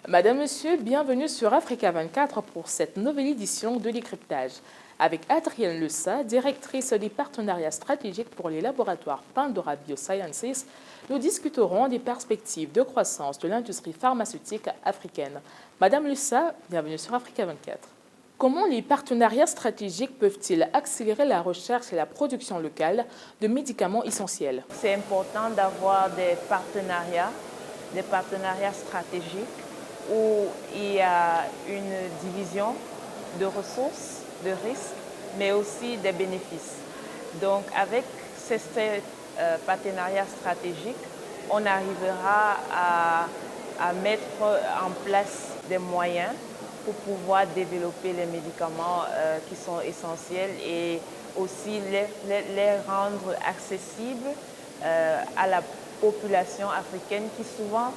Madame, Monsieur, bienvenue sur Africa 24 pour cette nouvelle édition de décryptage. Avec Adrienne Lessa, directrice des partenariats stratégiques pour les laboratoires Pandora Biosciences, nous discuterons des perspectives de croissance de l'industrie pharmaceutique africaine. Madame Lessa, bienvenue sur Africa 24. Comment les partenariats stratégiques peuvent-ils accélérer la recherche et la production locale de médicaments essentiels? C'est important d'avoir des partenariats stratégiques où il y a une division de ressources, de risques, mais aussi des bénéfices. Donc avec ces partenariats stratégiques, on arrivera à mettre en place des moyens pour pouvoir développer les médicaments qui sont essentiels et aussi les rendre accessibles à la population africaine qui souvent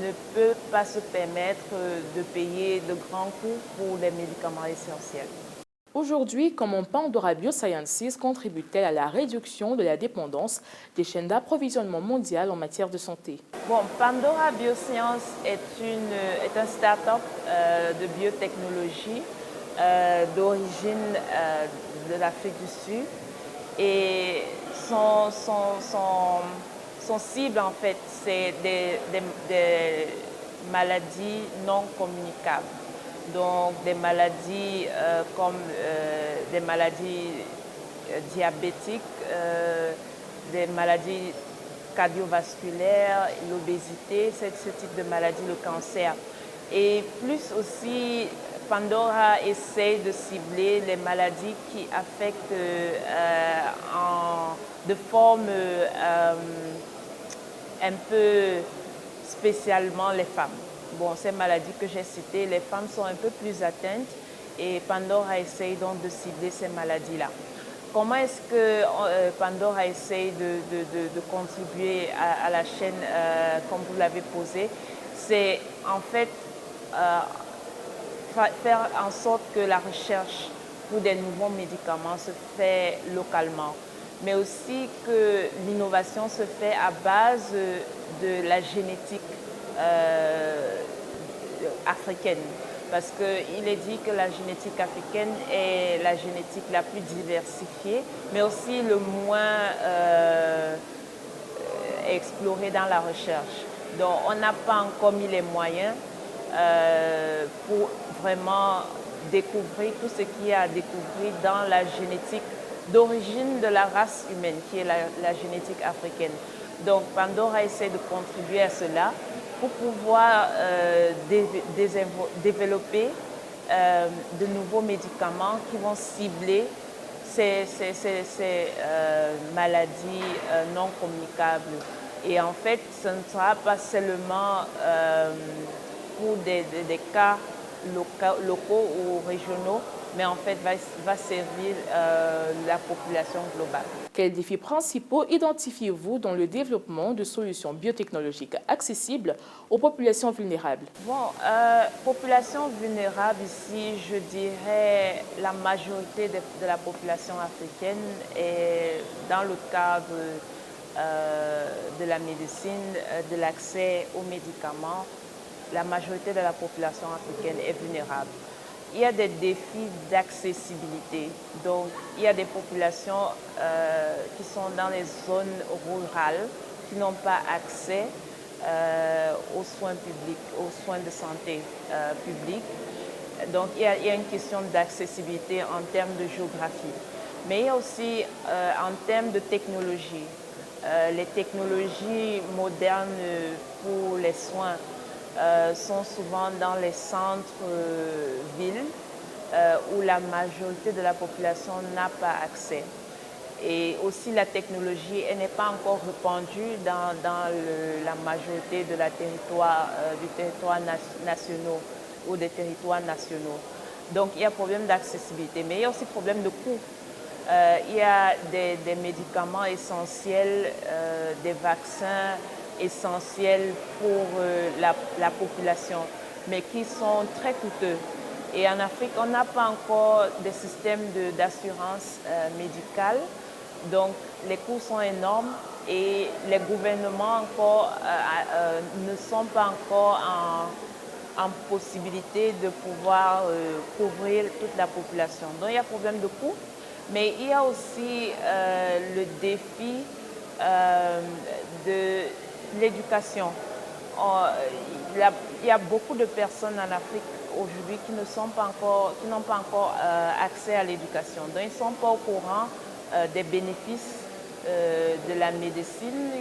ne peut pas se permettre de payer de grands coûts pour les médicaments essentiels. Aujourd'hui, comment Pandora Biosciences contribue-t-elle à la réduction de la dépendance des chaînes d'approvisionnement mondiales en matière de santé? Bon, Pandora Biosciences est un start-up de biotechnologie d'origine de l'Afrique du Sud et son cible, en fait, c'est des maladies non communicables. Donc, des maladies comme des maladies diabétiques, des maladies cardiovasculaires, l'obésité, ce type de maladie, le cancer. Et plus aussi, Pandora essaye de cibler les maladies qui affectent de forme un peu spécialement les femmes. Bon, ces maladies que j'ai citées, les femmes sont un peu plus atteintes et Pandora essaye donc de cibler ces maladies-là. Comment est-ce que Pandora essaye de contribuer à la chaîne, comme vous l'avez posé? C'est en fait faire en sorte que la recherche pour des nouveaux médicaments se fait localement, mais aussi que l'innovation se fait à base de la génétique africaine. Parce qu'il est dit que la génétique africaine est la génétique la plus diversifiée, mais aussi le moins explorée dans la recherche. Donc on n'a pas encore mis les moyens pour vraiment découvrir tout ce qu'il y a à découvrir dans la génétique d'origine de la race humaine, qui est la génétique africaine. Donc Pandora essaie de contribuer à cela pour pouvoir développer de nouveaux médicaments qui vont cibler ces maladies non communicables. Et en fait, ce ne sera pas seulement pour des cas locaux ou régionaux, mais en fait va servir la population globale. Quels défis principaux identifiez-vous dans le développement de solutions biotechnologiques accessibles aux populations vulnérables? Bon, population vulnérable ici, je dirais la majorité de la population africaine est dans le cadre de la médecine, de l'accès aux médicaments. La majorité de la population africaine est vulnérable. Il y a des défis d'accessibilité. Donc, il y a des populations qui sont dans les zones rurales, qui n'ont pas accès aux soins publics, aux soins de santé publics. Donc, il y a une question d'accessibilité en termes de géographie. Mais il y a aussi en termes de technologie. Les technologies modernes pour les soins sont souvent dans les centres-villes où la majorité de la population n'a pas accès. Et aussi la technologie, elle n'est pas encore répandue dans la majorité de du territoire national ou des territoires nationaux. Donc il y a problème d'accessibilité, mais il y a aussi problème de coût. Il y a des médicaments essentiels, des vaccins essentiels pour la population, mais qui sont très coûteux. Et en Afrique, on n'a pas encore de système d'assurance médicale, donc les coûts sont énormes et les gouvernements encore, ne sont pas encore en possibilité de pouvoir couvrir toute la population. Donc il y a problème de coût, mais il y a aussi le défi de l'éducation. Il y a beaucoup de personnes en Afrique aujourd'hui qui n'ont pas encore accès à l'éducation. Donc ils ne sont pas au courant des bénéfices de la médecine.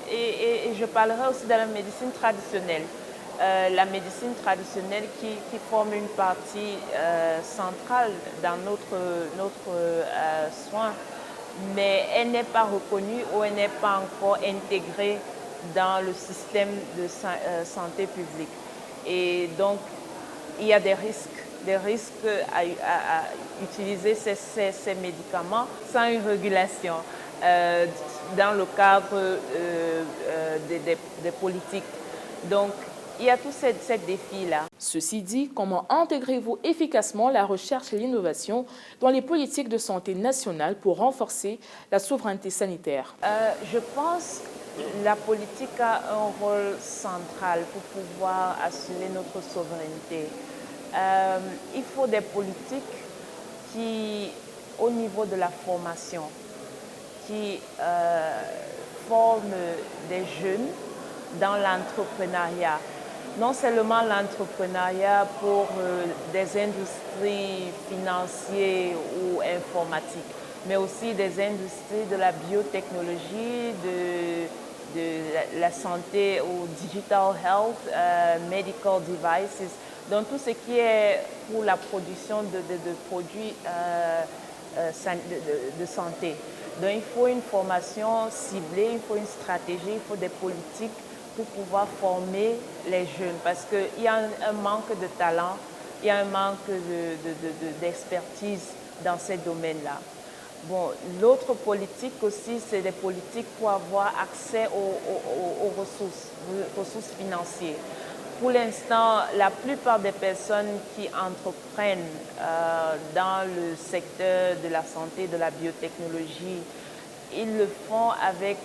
Et je parlerai aussi de la médecine traditionnelle. La médecine traditionnelle qui forme une partie centrale dans notre soin, mais elle n'est pas reconnue ou elle n'est pas encore intégrée dans le système de santé publique. Et donc, il y a des risques à utiliser ces médicaments sans une régulation dans le cadre des politiques. Donc, il y a tous ces défis-là. Ceci dit, comment intégrez-vous efficacement la recherche et l'innovation dans les politiques de santé nationale pour renforcer la souveraineté sanitaire? Je pense que la politique a un rôle central pour pouvoir assurer notre souveraineté. Il faut des politiques qui, au niveau de la formation, qui forment des jeunes dans l'entrepreneuriat. Non seulement l'entrepreneuriat pour des industries financières ou informatiques, mais aussi des industries de la biotechnologie, de la santé ou digital health, medical devices, donc tout ce qui est pour la production de produits de santé. Donc il faut une formation ciblée, il faut une stratégie, il faut des politiques pour pouvoir former les jeunes parce qu'il y a un manque de talent, il y a un manque d'expertise dans ces domaines-là. Bon, l'autre politique aussi, c'est des politiques pour avoir accès aux ressources financières. Pour l'instant, la plupart des personnes qui entreprennent dans le secteur de la santé, de la biotechnologie, ils le font avec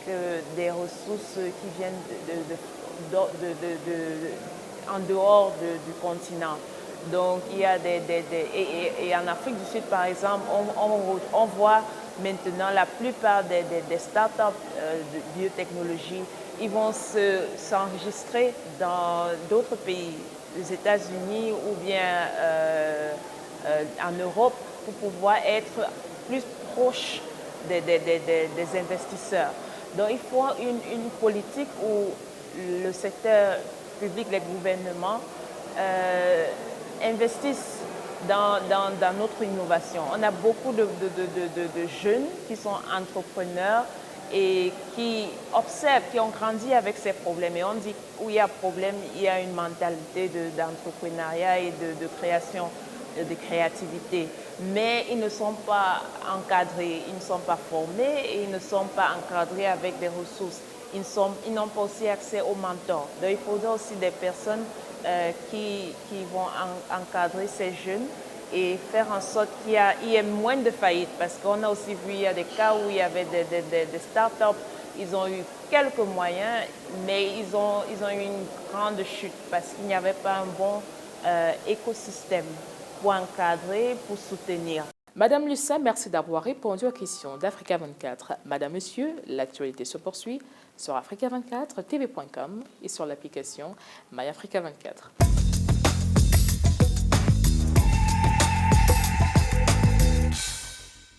des ressources qui viennent en dehors du continent. Donc, il y a et en Afrique du Sud, par exemple, on voit maintenant la plupart des startups de biotechnologie, ils vont s'enregistrer dans d'autres pays, les États-Unis ou bien en Europe, pour pouvoir être plus proche des investisseurs. Donc il faut une politique où le secteur public, les gouvernements investissent dans notre innovation. On a beaucoup de jeunes qui sont entrepreneurs et qui observent, qui ont grandi avec ces problèmes. Et on dit où il y a problème, il y a une mentalité d'entrepreneuriat et de création, de créativité. Mais ils ne sont pas encadrés, ils ne sont pas formés et ils ne sont pas encadrés avec des ressources. Ils n'ont pas aussi accès aux mentors. Donc il faudra aussi des personnes qui vont encadrer ces jeunes et faire en sorte qu'il y ait moins de faillites. Parce qu'on a aussi vu, il y a des cas où il y avait des startups, ils ont eu quelques moyens, mais ils ont eu une grande chute parce qu'il n'y avait pas un bon écosystème pour encadrer, pour soutenir. Madame Lussa, merci d'avoir répondu aux questions d'Africa 24. Madame, Monsieur, l'actualité se poursuit sur africa24tv.com et sur l'application MyAfrica 24.